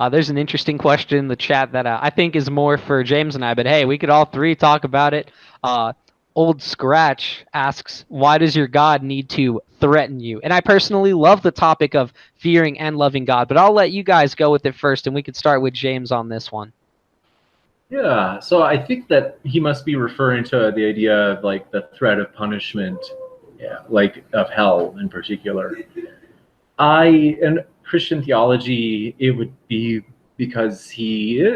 There's an interesting question in the chat that I think is more for James and I, but hey, we could all three talk about it. Uh, Old Scratch asks, why does your God need to threaten you? And I personally love the topic of fearing and loving God, but I'll let you guys go with it first, and we could start with James on this one. Yeah, so I think that he must be referring to the idea of like the threat of punishment, yeah, like of hell in particular. In Christian theology, it would be because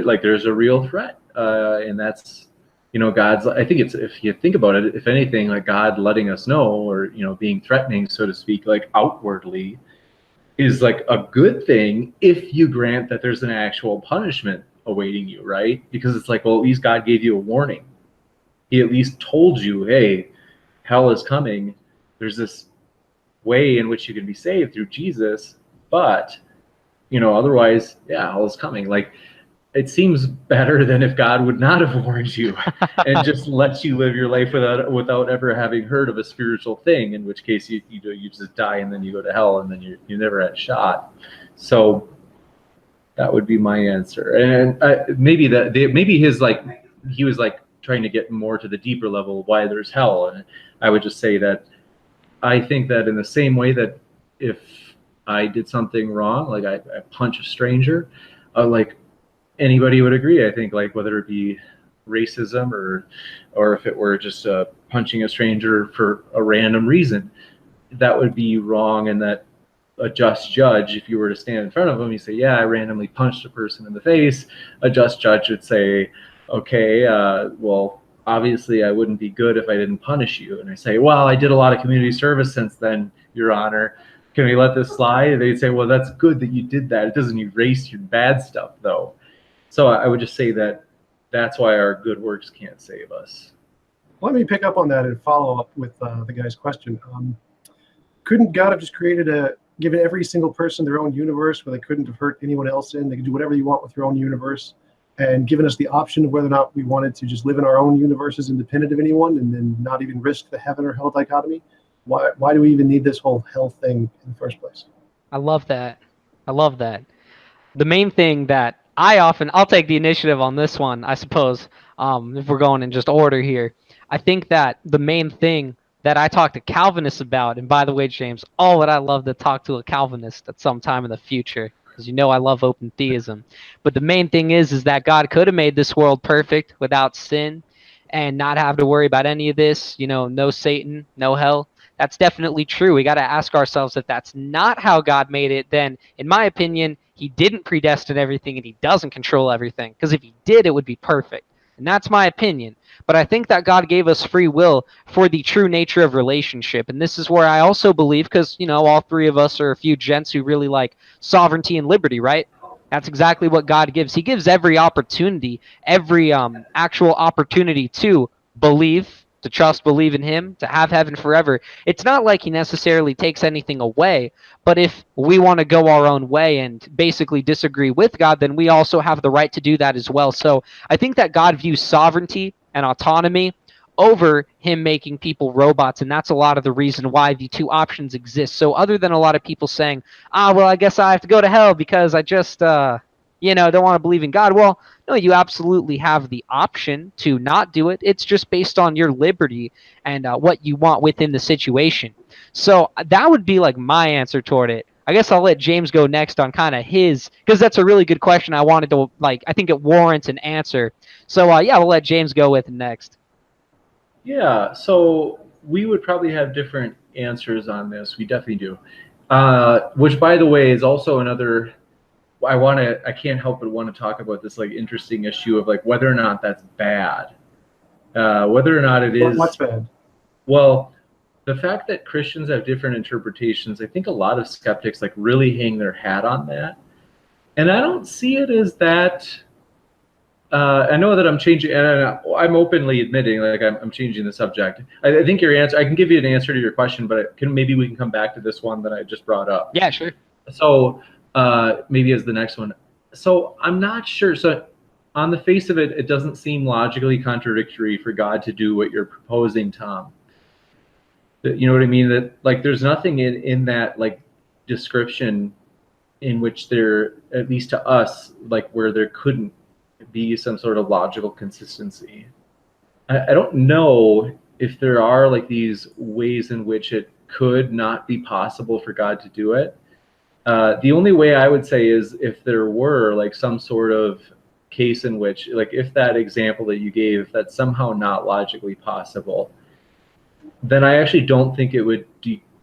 like there's a real threat, and that's God's. I think it's, if you think about it, if anything, like God letting us know, or being threatening, so to speak, like outwardly, is like a good thing if you grant that there's an actual punishment awaiting you, right? Because it's like, well, at least God gave you a warning. He at least told you, hey, hell is coming. There's this way in which you can be saved through Jesus, but otherwise, yeah, hell is coming. Like, it seems better than if God would not have warned you and just let you live your life without ever having heard of a spiritual thing, in which case you just die and then you go to hell and then you never had a shot. So that would be my answer. And maybe his, like, he was like trying to get more to the deeper level of why there's hell. And I would just say that I think that in the same way that if I did something wrong, like I punch a stranger, like anybody would agree, I think, like whether it be racism or if it were just punching a stranger for a random reason, that would be wrong. And that a just judge, if you were to stand in front of him, you say, yeah, I randomly punched a person in the face, a just judge would say, okay, well, obviously I wouldn't be good if I didn't punish you. And I say, well, I did a lot of community service since then, Your Honor. Can we let this slide? They'd say, well, that's good that you did that. It doesn't erase your bad stuff, though. So I would just say that that's why our good works can't save us. Let me pick up on that and follow up with the guy's question. Couldn't God have just given every single person their own universe where they couldn't have hurt anyone else in? They could do whatever you want with your own universe, and given us the option of whether or not we wanted to just live in our own universes independent of anyone and then not even risk the heaven or hell dichotomy? Why do we even need this whole hell thing in the first place? I love that. I love that. The main thing that I'll take the initiative on this one, I suppose, if we're going in just order here. I think that the main thing that I talk to Calvinists about, and by the way, James, oh, would I love to talk to a Calvinist at some time in the future, because I love open theism. But the main thing is that God could have made this world perfect without sin and not have to worry about any of this, no Satan, no hell. That's definitely true. We got to ask ourselves, if that's not how God made it, then, in my opinion, he didn't predestine everything and he doesn't control everything. Because if he did, it would be perfect. And that's my opinion. But I think that God gave us free will for the true nature of relationship. And this is where I also believe, because, all three of us are a few gents who really like sovereignty and liberty, right? That's exactly what God gives. He gives every opportunity, every actual opportunity to believe, to trust, believe in him, to have heaven forever. It's not like he necessarily takes anything away, but if we want to go our own way and basically disagree with God, then we also have the right to do that as well. So I think that God views sovereignty and autonomy over him making people robots, and that's a lot of the reason why the two options exist. So other than a lot of people saying, well, I guess I have to go to hell because I just don't want to believe in God. Well, no, you absolutely have the option to not do it. It's just based on your liberty and what you want within the situation. So that would be like my answer toward it. I guess I'll let James go next on kind of his, because that's a really good question. I wanted to, I think it warrants an answer. So yeah, we'll let James go with it next. Yeah, so we would probably have different answers on this. We definitely do. Which, by the way, is also another. I can't help but want to talk about this like interesting issue of like whether or not that's bad. Whether or not it is. What's bad? Well, the fact that Christians have different interpretations, I think a lot of skeptics like really hang their hat on that, and I don't see it as that. I know that I'm changing, and I'm openly admitting like I'm changing the subject. I think your answer, I can give you an answer to your question, but maybe we can come back to this one that I just brought up. Yeah, sure. So maybe as the next one. So I'm not sure. So on the face of it, it doesn't seem logically contradictory for God to do what you're proposing, Tom. You know what I mean? That like there's nothing in that like description in which there, at least to us, like where there couldn't be some sort of logical consistency. I don't know if there are like these ways in which it could not be possible for God to do it. The only way I would say is if there were like some sort of case in which, like if that example that you gave, if that's somehow not logically possible, then I actually don't think it would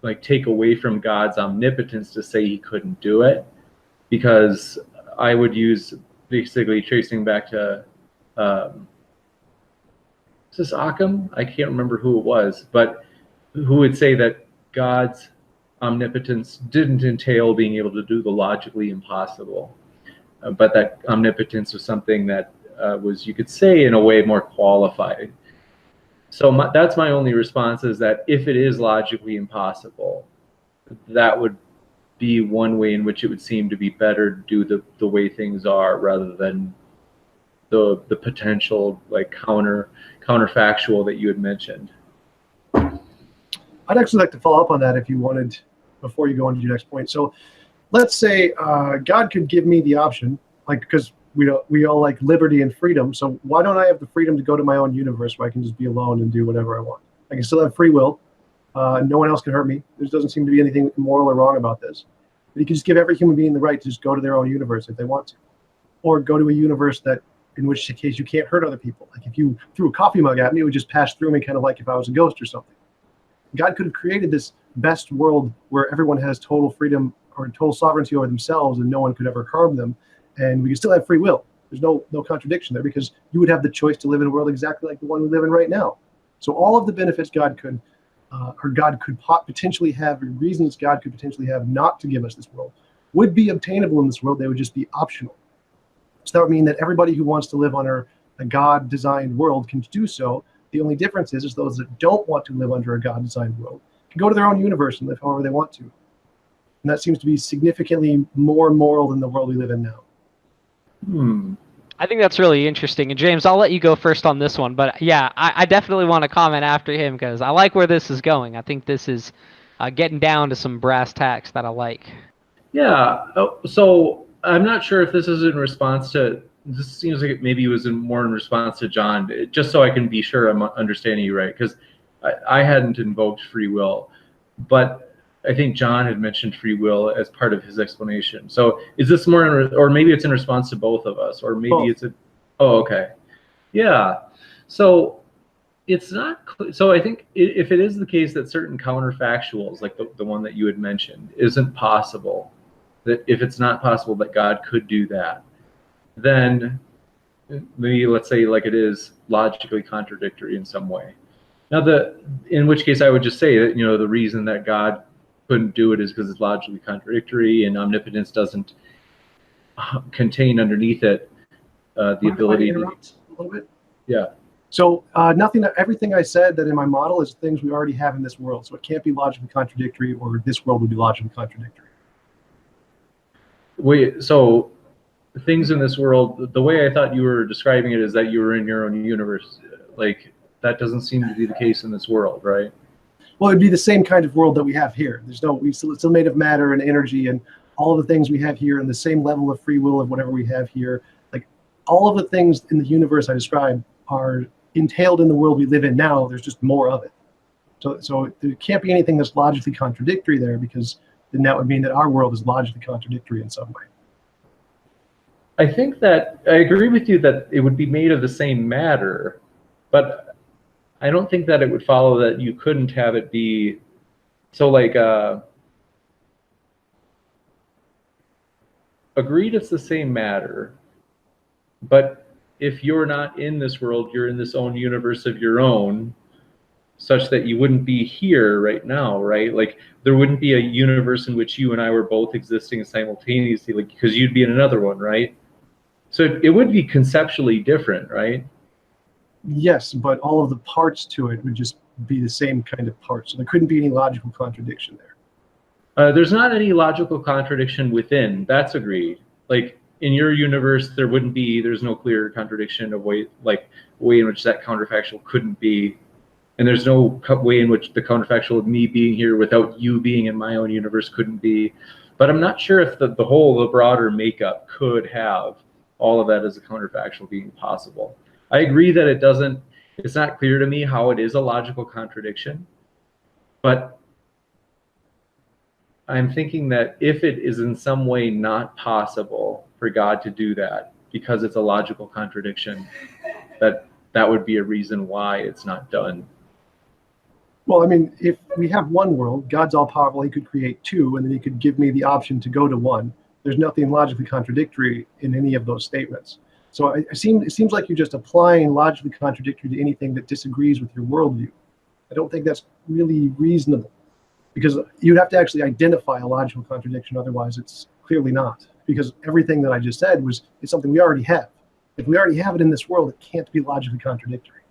like take away from God's omnipotence to say he couldn't do it, because I would use basically tracing back to is this Occam? I can't remember who it was, but who would say that God's omnipotence didn't entail being able to do the logically impossible, but that omnipotence was something that was, you could say, in a way more qualified. So that's my only response, is that if it is logically impossible, that would be one way in which it would seem to be better to do the way things are, rather than the potential like counterfactual that you had mentioned. I'd actually like to follow up on that if you wanted, before you go on to your next point. So let's say God could give me the option, like, because we all like liberty and freedom. So why don't I have the freedom to go to my own universe where I can just be alone and do whatever I want? I can still have free will. No one else can hurt me. There doesn't seem to be anything immoral or wrong about this. But you can just give every human being the right to just go to their own universe if they want to, or go to a universe that, in which case you can't hurt other people. Like if you threw a coffee mug at me, it would just pass through me, kind of like if I was a ghost or something. God could have created this best world where everyone has total freedom or total sovereignty over themselves and no one could ever harm them. And we can still have free will. There's no contradiction there, because you would have the choice to live in a world exactly like the one we live in right now. So all of the benefits God could, or God could potentially have, or reasons God could potentially have not to give us this world, would be obtainable in this world. They would just be optional. So that would mean that everybody who wants to live under a God-designed world can do so. The only difference is those that don't want to live under a God-designed world can go to their own universe and live however they want to. And that seems to be significantly more moral than the world we live in now. I think that's really interesting. And James, I'll let you go first on this one. But yeah, I definitely want to comment after him, because I like where this is going. I think this is getting down to some brass tacks that I like. Yeah. So I'm not sure if this is in response to, this seems like it maybe was more in response to John, just so I can be sure I'm understanding you right, because I hadn't invoked free will, but I think John had mentioned free will as part of his explanation. So is this more, or maybe it's in response to both of us, or maybe it's a, oh, okay. Yeah. So it's not, so I think if it is the case that certain counterfactuals, like the one that you had mentioned, isn't possible, that if it's not possible that God could do that, then maybe let's say like it is logically contradictory in some way. Now, in which case I would just say that, the reason that God couldn't do it is because it's logically contradictory, and omnipotence doesn't contain underneath it the ability to interrupt a little bit. Yeah. So everything I said that in my model is things we already have in this world. So it can't be logically contradictory, or this world would be logically contradictory. Wait, so things in this world, the way I thought you were describing it is that you were in your own universe. Like, that doesn't seem to be the case in this world, right? Well, it'd be the same kind of world that we have here. It's still made of matter and energy and all of the things we have here, and the same level of free will of whatever we have here. Like, all of the things in the universe I described are entailed in the world we live in now. There's just more of it. So there can't be anything that's logically contradictory there, because then that would mean that our world is logically contradictory in some way. I think that I agree with you that it would be made of the same matter, but I don't think that it would follow that you couldn't have it be, so like, agreed it's the same matter, but if you're not in this world, you're in this own universe of your own, such that you wouldn't be here right now, right? Like, there wouldn't be a universe in which you and I were both existing simultaneously, like, because you'd be in another one, right? So it would be conceptually different, right? Yes, but all of the parts to it would just be the same kind of parts. So there couldn't be any logical contradiction there. There's not any logical contradiction within. That's agreed. Like, in your universe, there's no clear contradiction of way in which that counterfactual couldn't be. And there's no way in which the counterfactual of me being here without you being in my own universe couldn't be. But I'm not sure if the broader makeup could have all of that as a counterfactual being possible. I agree that it's not clear to me how it is a logical contradiction, but I'm thinking that if it is in some way not possible for God to do that because it's a logical contradiction, that would be a reason why it's not done. Well, I mean, if we have one world, God's all powerful, he could create two, and then he could give me the option to go to one. There's nothing logically contradictory in any of those statements. So it seems like you're just applying logically contradictory to anything that disagrees with your worldview. I don't think that's really reasonable, because you'd have to actually identify a logical contradiction. Otherwise, it's clearly not, because everything that I just said is something we already have. If we already have it in this world, it can't be logically contradictory.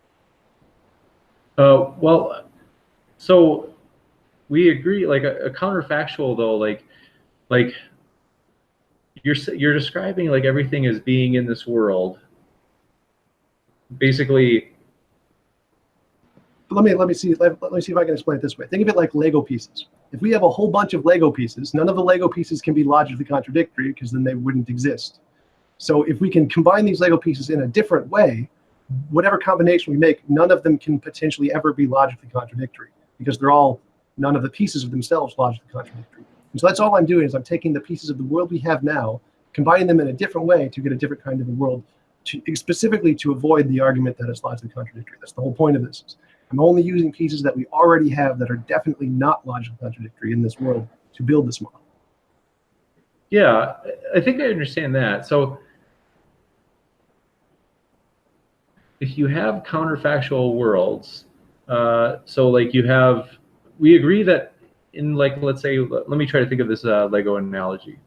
Well, so we agree, like a counterfactual though, like you're describing like everything as being in this world. Basically, let me see if I can explain it this way. Think of it like Lego pieces. If we have a whole bunch of Lego pieces, none of the Lego pieces can be logically contradictory, because then they wouldn't exist. So if we can combine these Lego pieces in a different way, whatever combination we make, none of them can potentially ever be logically contradictory, because none of the pieces of themselves logically contradictory. And so that's all I'm doing, is I'm taking the pieces of the world we have now, combining them in a different way to get a different kind of a world, specifically to avoid the argument that it's logically contradictory. That's the whole point of this. I'm only using pieces that we already have that are definitely not logically contradictory in this world to build this model. Yeah, I think I understand that. So if you have counterfactual worlds, so like we agree that in, like, let's say, let me try to think of this Lego analogy.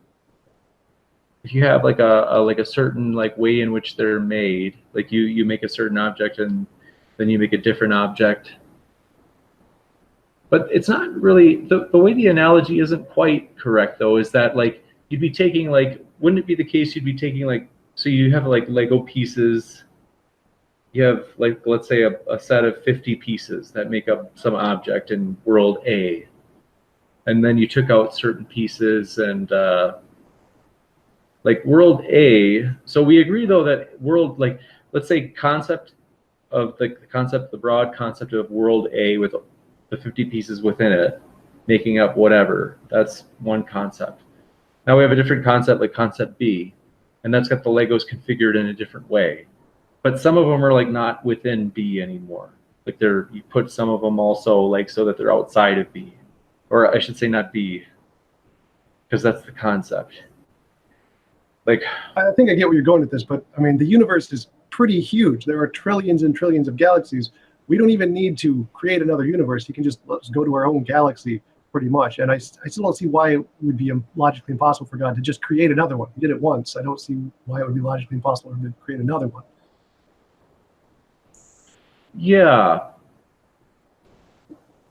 If you have like a certain like way in which they're made, like you make a certain object and then you make a different object, but it's not really the way the analogy isn't quite correct though, is that like you'd be taking, like, wouldn't it be the case you'd be taking, like, so you have like Lego pieces, you have, like, let's say a set of 50 pieces that make up some object in world A, and then you took out certain pieces and like world A. So we agree though that world, like, let's say the broad concept of world A with the 50 pieces within it making up whatever, that's one concept. Now we have a different concept, like concept B, and that's got the Legos configured in a different way. But some of them are like not within B anymore. Like you put some of them also like so that they're outside of B, or I should say not B, because that's the concept. Like, I think I get where you're going with this, but I mean, the universe is pretty huge. There are trillions and trillions of galaxies. We don't even need to create another universe. You can just let's go to our own galaxy, pretty much. And I still don't see why it would be logically impossible for God to just create another one. He did it once. I don't see why it would be logically impossible for him to create another one. Yeah.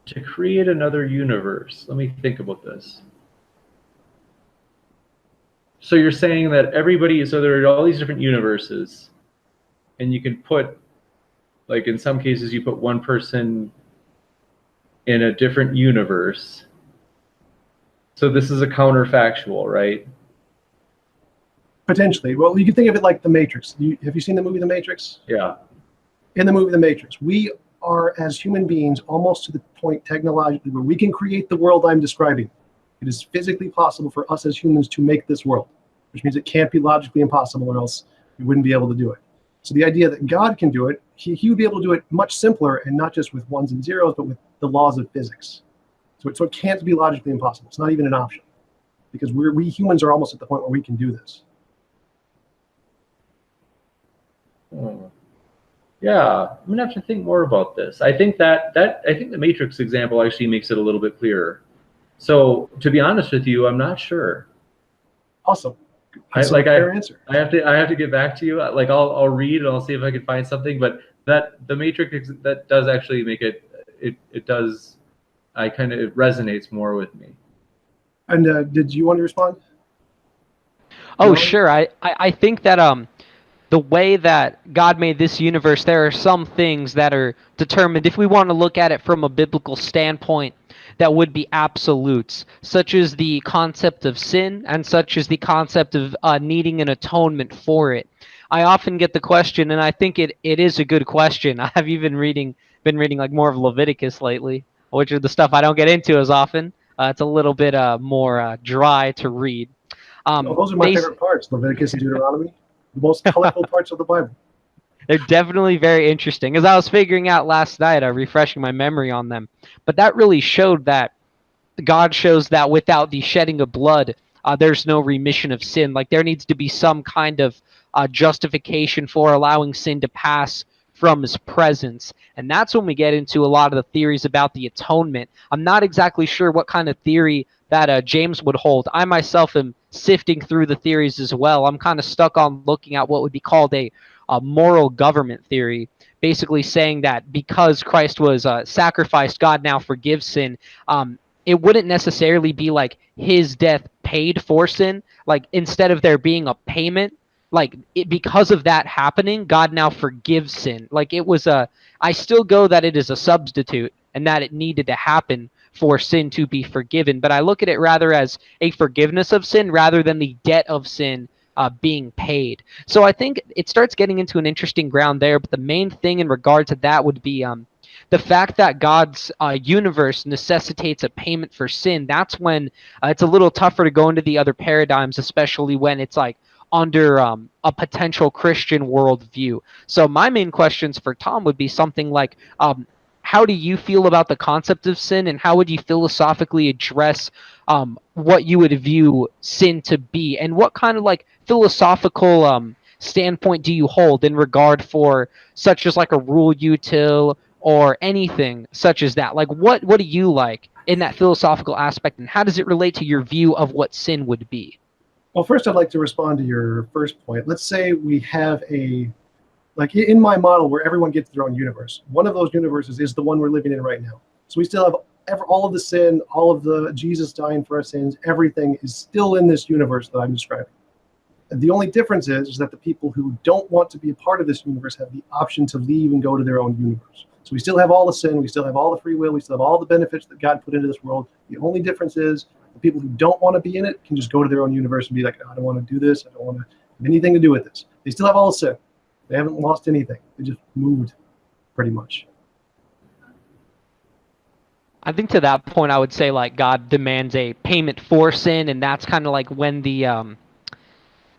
To create another universe. Let me think about this. So you're saying that so there are all these different universes, and you can put, like, in some cases you put one person in a different universe. So this is a counterfactual, right? Potentially. Well, you can think of it like The Matrix. Have you seen the movie The Matrix? Yeah. In the movie The Matrix, we are, as human beings, almost to the point technologically where we can create the world I'm describing. It is physically possible for us as humans to make this world, which means it can't be logically impossible, or else we wouldn't be able to do it. So the idea that God can do it, he would be able to do it much simpler, and not just with ones and zeros, but with the laws of physics. So it can't be logically impossible. It's not even an option, because we humans are almost at the point where we can do this. Yeah, I'm gonna have to think more about this. I think the Matrix example actually makes it a little bit clearer. So to be honest with you, I'm not sure. Awesome. Fair answer. I have to get back to you. Like I'll read and I'll see if I can find something. But the Matrix, that does actually make it does. It resonates more with me. And did you want to respond? Oh, no? Sure. I think that the way that God made this universe, there are some things that are determined. If we want to look at it from a biblical standpoint, that would be absolutes, such as the concept of sin and such as the concept of needing an atonement for it. I often get the question, and I think it is a good question. I have even been reading like more of Leviticus lately, which is the stuff I don't get into as often. It's a little bit more dry to read. Oh, those are my favorite parts, Leviticus and Deuteronomy, the most colorful parts of the Bible. They're definitely very interesting. As I was figuring out last night, refreshing my memory on them. But that really showed that God shows that without the shedding of blood, there's no remission of sin. Like there needs to be some kind of justification for allowing sin to pass from his presence. And that's when we get into a lot of the theories about the atonement. I'm not exactly sure what kind of theory that James would hold. I myself am sifting through the theories as well. I'm kind of stuck on looking at what would be called a moral government theory, basically saying that because Christ was sacrificed, God now forgives sin. It wouldn't necessarily be like his death paid for sin. Like instead of there being a payment, like because of that happening, God now forgives sin. Like it was I still go that it is a substitute and that it needed to happen for sin to be forgiven. But I look at it rather as a forgiveness of sin rather than the debt of sin being paid. So I think it starts getting into an interesting ground there. But the main thing in regard to that would be the fact that God's universe necessitates a payment for sin. That's when it's a little tougher to go into the other paradigms, especially when it's like under a potential Christian worldview. So my main questions for Tom would be something like, how do you feel about the concept of sin, and how would you philosophically address what you would view sin to be, and what kind of like philosophical standpoint do you hold in regard for such as like a rule util or anything such as that? Like what do you like in that philosophical aspect, and how does it relate to your view of what sin would be? Well, first, I'd like to respond to your first point. Let's say we have like in my model where everyone gets their own universe. One of those universes is the one we're living in right now. So we still have all of the sin, all of the Jesus dying for our sins, everything is still in this universe that I'm describing. And the only difference is that the people who don't want to be a part of this universe have the option to leave and go to their own universe. So we still have all the sin, we still have all the free will, we still have all the benefits that God put into this world. The only difference is the people who don't want to be in it can just go to their own universe and be like, I don't want to do this. I don't want to have anything to do with this. They still have all the sin. They haven't lost anything. They just moved, pretty much. I think to that point, I would say like God demands a payment for sin, and that's kind of like when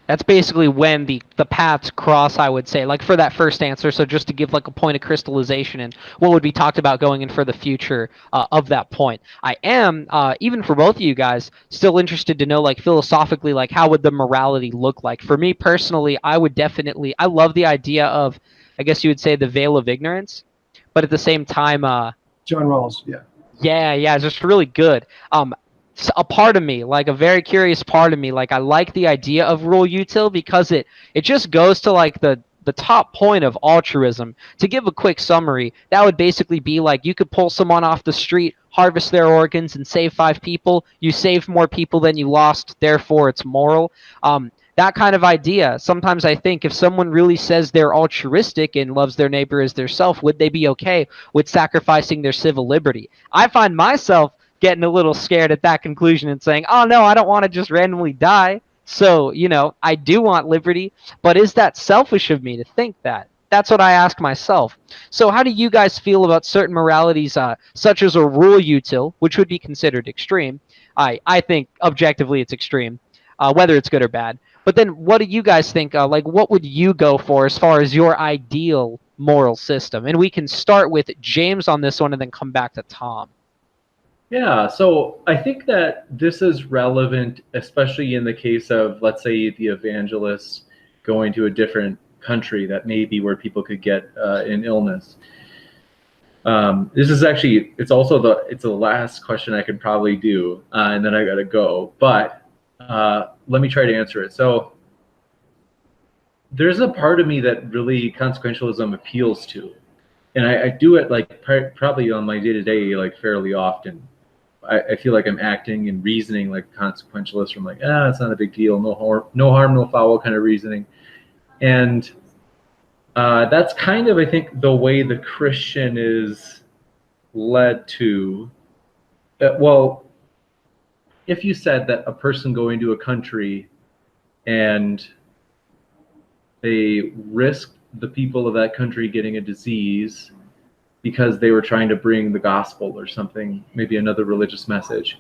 that's basically when the paths cross, I would say, like for that first answer. So just to give like a point of crystallization and what would be talked about going in for the future of that point. I am, even for both of you guys, still interested to know like philosophically, like how would the morality look like? For me personally, I love the idea of, I guess you would say, the veil of ignorance, but at the same time, John Rawls, yeah. yeah, it's just really good. A part of me, like a very curious part of me, like I like the idea of rule util because it just goes to like the top point of altruism. To give a quick summary, that would basically be like you could pull someone off the street, harvest their organs, and save 5 people. You saved more people than you lost, therefore it's moral. That kind of idea. Sometimes I think if someone really says they're altruistic and loves their neighbor as their self, would they be okay with sacrificing their civil liberty? I find myself getting a little scared at that conclusion and saying, oh no, I don't want to just randomly die. So, I do want liberty, but is that selfish of me to think that? That's what I ask myself. So how do you guys feel about certain moralities, such as a rule util, which would be considered extreme? I think objectively it's extreme, whether it's good or bad. But then what do you guys think, like what would you go for as far as your ideal moral system? And we can start with James on this one and then come back to Tom. Yeah, so I think that this is relevant, especially in the case of, let's say, the evangelists going to a different country that may be where people could get an illness. This is actually, it's the last question I could probably do, and then I got to go. But let me try to answer it. So there's a part of me that really consequentialism appeals to, and I do it like probably on my day-to-day, like fairly often. I feel like I'm acting and reasoning like a consequentialist from like, it's not a big deal, no harm, no foul kind of reasoning. And that's kind of, I think, the way the Christian is led to well, if you said that a person going to a country and they risked the people of that country getting a disease because they were trying to bring the gospel or something, maybe another religious message.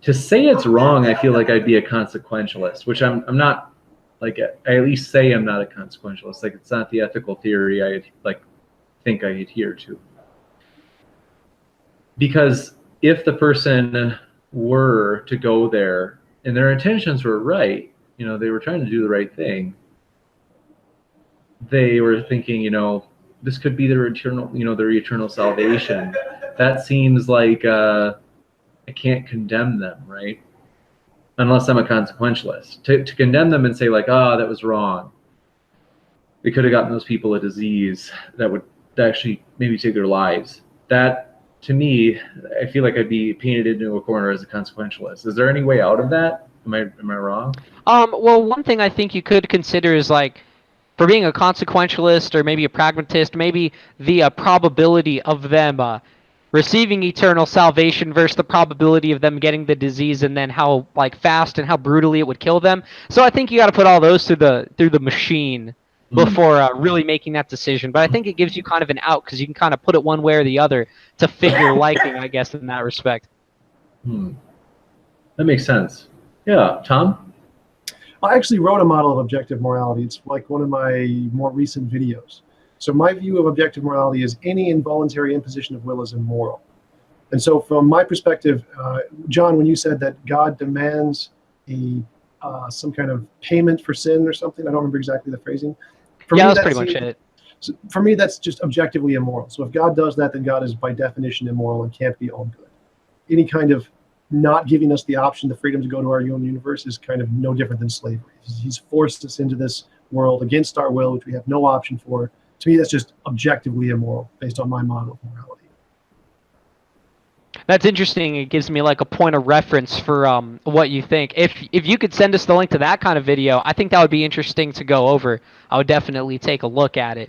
To say it's wrong, I feel like I'd be a consequentialist, which I'm not. Like, I at least say I'm not a consequentialist. Like, it's not the ethical theory I think I adhere to. Because if the person were to go there and their intentions were right, they were trying to do the right thing. They were thinking, this could be their eternal salvation. That seems like I can't condemn them, right? Unless I'm a consequentialist. To condemn them and say like, that was wrong. We could have gotten those people a disease that would actually maybe take their lives. That, to me, I feel like I'd be painted into a corner as a consequentialist. Is there any way out of that? Am I wrong? Well, one thing I think you could consider is like, for being a consequentialist or maybe a pragmatist, maybe the probability of them receiving eternal salvation versus the probability of them getting the disease, and then how fast and how brutally it would kill them. So I think you got to put all those through the machine before really making that decision. But I think it gives you kind of an out because you can kind of put it one way or the other to fit your liking, I guess, in that respect. That makes sense. Yeah, Tom? I actually wrote a model of objective morality. It's like one of my more recent videos. So my view of objective morality is any involuntary imposition of will is immoral. And so from my perspective, John, when you said that God demands some kind of payment for sin or something, I don't remember exactly the phrasing. That's pretty much it. So for me, that's just objectively immoral. So if God does that, then God is by definition immoral and can't be all good. Any kind of not giving us the option, the freedom to go to our own universe is kind of no different than slavery. He's forced us into this world against our will, which we have no option for. To me, that's just objectively immoral based on my model of morality. That's interesting. It gives me like a point of reference for what you think. If you could send us the link to that kind of video, I think that would be interesting to go over. I would definitely take a look at it.